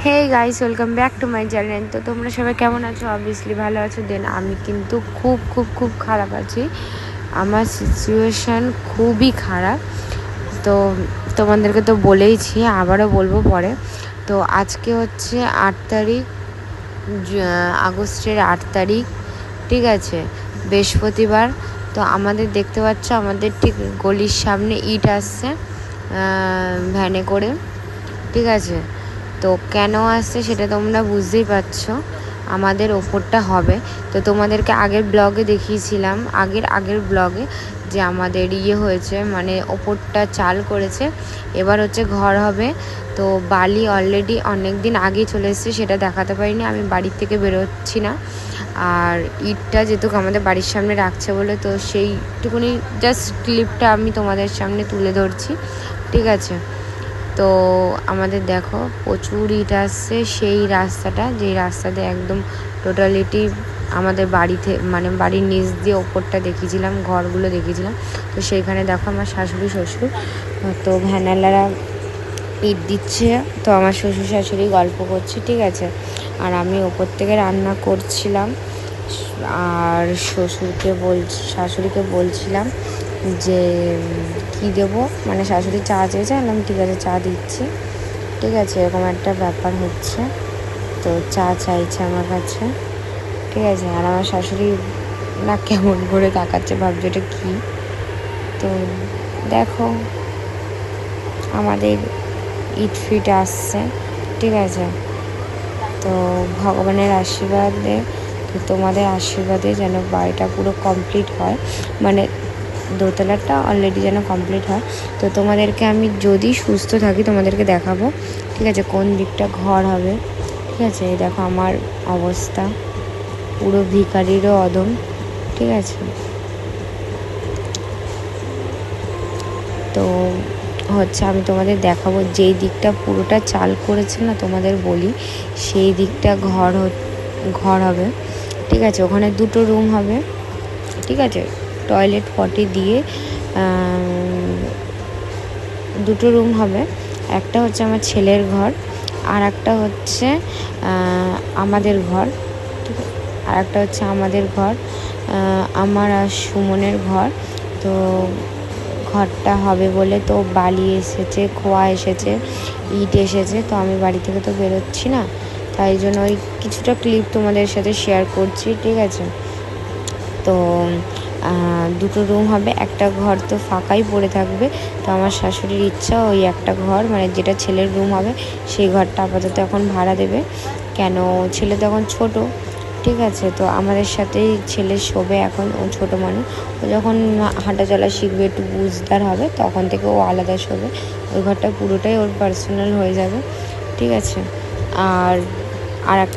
Hey guys, welcome back to my channel. তো তোমরা সবাই কেমন আছো? অবভিয়াসলি ভালো আছো। দেন আমি কিন্তু খুব খুব খুব খারাপ আছি। আমার সিচুয়েশান খুবই খারাপ। তো তোমাদেরকে তো বলেইছি, আবারও বলবো পরে। তো আজকে হচ্ছে 8 তারিখ, আগস্টের 8 তারিখ, ঠিক আছে, বৃহস্পতিবার। তো আমাদের দেখতে পাচ্ছ, আমাদের ঠিক গলির সামনে ইট আসছে ভ্যানে করে, ঠিক আছে। তো কেন আসছে সেটা তোমরা বুঝতেই পারছো, আমাদের ওপরটা হবে। তো তোমাদেরকে আগের ব্লগে দেখিয়েছিলাম, আগের ব্লগে, যে আমাদের হয়েছে, মানে ওপরটা চাল করেছে, এবার হচ্ছে ঘর হবে। তো বালি অলরেডি অনেক দিন আগেই চলে এসেছে, সেটা দেখাতে পারিনি, আমি বাড়ির থেকে বেরোচ্ছি না। আর ইটটা যেহেতু আমাদের বাড়ির সামনে রাখছে বলে, তো সেইটুকুনি জাস্ট ক্লিপটা আমি তোমাদের সামনে তুলে ধরছি, ঠিক আছে। তো আমাদের দেখো প্রচুর ইট আসছে, সেই রাস্তাটা, যেই রাস্তাতে একদম টোটালিটি আমাদের বাড়িতে, মানে বাড়ির নিচ দিয়ে ওপরটা দেখিয়েছিলাম, ঘরগুলো দেখিয়েছিলাম। তো সেইখানে দেখো আমার শাশুড়ি শ্বশুর, তো ভ্যানালারা ইট দিচ্ছে, তো আমার শ্বশুর শাশুড়ি গল্প করছে, ঠিক আছে। আর আমি ওপর থেকে রান্না করছিলাম, আর শাশুড়িকে বলছিলাম যে কি দেবো, মানে শাশুড়ি চা চেয়েছে, আনলাম ঠিক আছে চা দিচ্ছি, ঠিক আছে। এরকম একটা ব্যাপার হচ্ছে, তো চা চাইছে আমার কাছে, ঠিক আছে। আর আমার শাশুড়ি না কেমন করে তাকাচ্ছে, ভাবছে এটা কী। তো দেখো আমাদের ইট ফিট আসছে, ঠিক আছে। তো ভগবানের আশীর্বাদে, তো তোমাদের আশীর্বাদে যেন বাড়িটা পুরো কমপ্লিট হয়, মানে দোতলাটা অলরেডি যেন কমপ্লিট হয়। তো তোমাদেরকে আমি যদি সুস্থ থাকি তোমাদেরকে দেখাবো, ঠিক আছে, কোন দিকটা ঘর হবে, ঠিক আছে। এই দেখো আমার অবস্থা পুরো ভিখারিরও অদম, ঠিক আছে। তো হচ্ছে আমি তোমাদের দেখাবো যেই দিকটা পুরোটা চাল করেছে না, তোমাদের বলি, সেই দিকটা ঘর হবে, ঠিক আছে। ওখানে 2টো রুম হবে, ঠিক আছে, টয়লেট পটি দিয়ে 2টো রুম হবে। একটা হচ্ছে আমার ছেলের ঘর, আর একটা হচ্ছে আমাদের ঘর, ঠিক আছে। আর একটা হচ্ছে আমাদের ঘর, আমার আর সুমনের ঘর। তো ঘরটা হবে বলে তো বালি এসেছে, খোয়া এসেছে, ইট এসেছে। তো আমি বাড়ি থেকে তো বেরোচ্ছি না, তাই জন্য ওই কিছুটা ক্লিপ তোমাদের সাথে শেয়ার করছি, ঠিক আছে। তো 2টো রুম হবে, একটা ঘর তো ফাঁকাই পড়ে থাকবে। তো আমার শাশুড়ির ইচ্ছা ওই একটা ঘর, মানে যেটা ছেলের রুম হবে, সেই ঘরটা আপাতত এখন ভাড়া দেবে। কেন, ছেলে তো এখন ছোটো, ঠিক আছে। তো আমাদের সাথেই ছেলে শোবে এখন, ও ছোটো মানুষ, ও যখন হাঁটা চলা শিখবে, একটু বুঝদার হবে, তখন থেকে ও আলাদা শোবে। ওই ঘরটা পুরোটাই ওর পার্সোনাল হয়ে যাবে, ঠিক আছে। আর এক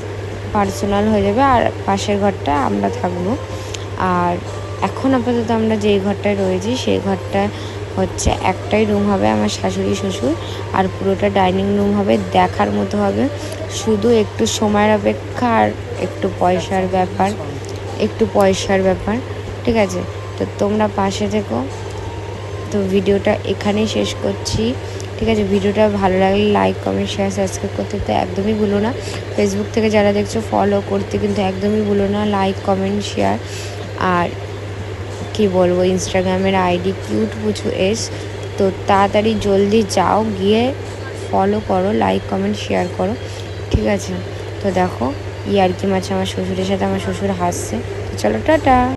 পার্সোনাল হয়ে যাবে, আর পাশের ঘরটা আমরা থাকবো। আর এখন আপাতত আমরা যেই ঘরটায় রয়েছি, সেই ঘরটা হচ্ছে একটাই রুম হবে, আমার শাশুড়ি শ্বশুর, আর পুরোটা ডাইনিং রুম হবে, দেখার মতো হবে। শুধু একটু সময়ের অপেক্ষা, আর একটু পয়সার ব্যাপার, ঠিক আছে। তো তোমরা পাশে থেকো। তো ভিডিওটা এখানেই শেষ করছি, ঠিক আছে। ভিডিওটা ভালো লাগলে লাইক, কমেন্ট, শেয়ার, সাবস্ক্রাইব করতে তো একদমই ভুলো না। ফেসবুক থেকে যারা দেখছো ফলো করতে কিন্তু একদমই ভুলো না, লাইক, কমেন্ট, শেয়ার। আর কি বলবো, ইনস্টাগ্রামের আইডি কিউটপুচু_s, তো তাড়াতাড়ি জলদি যাও, গিয়ে ফলো করো, লাইক, কমেন্ট, শেয়ার করো, ঠিক আছে। তো দেখো ইয়ার্কি মারছে আমার শ্বশুরের সাথে, আমার শ্বশুর হাসছে। তো চলো টাটা।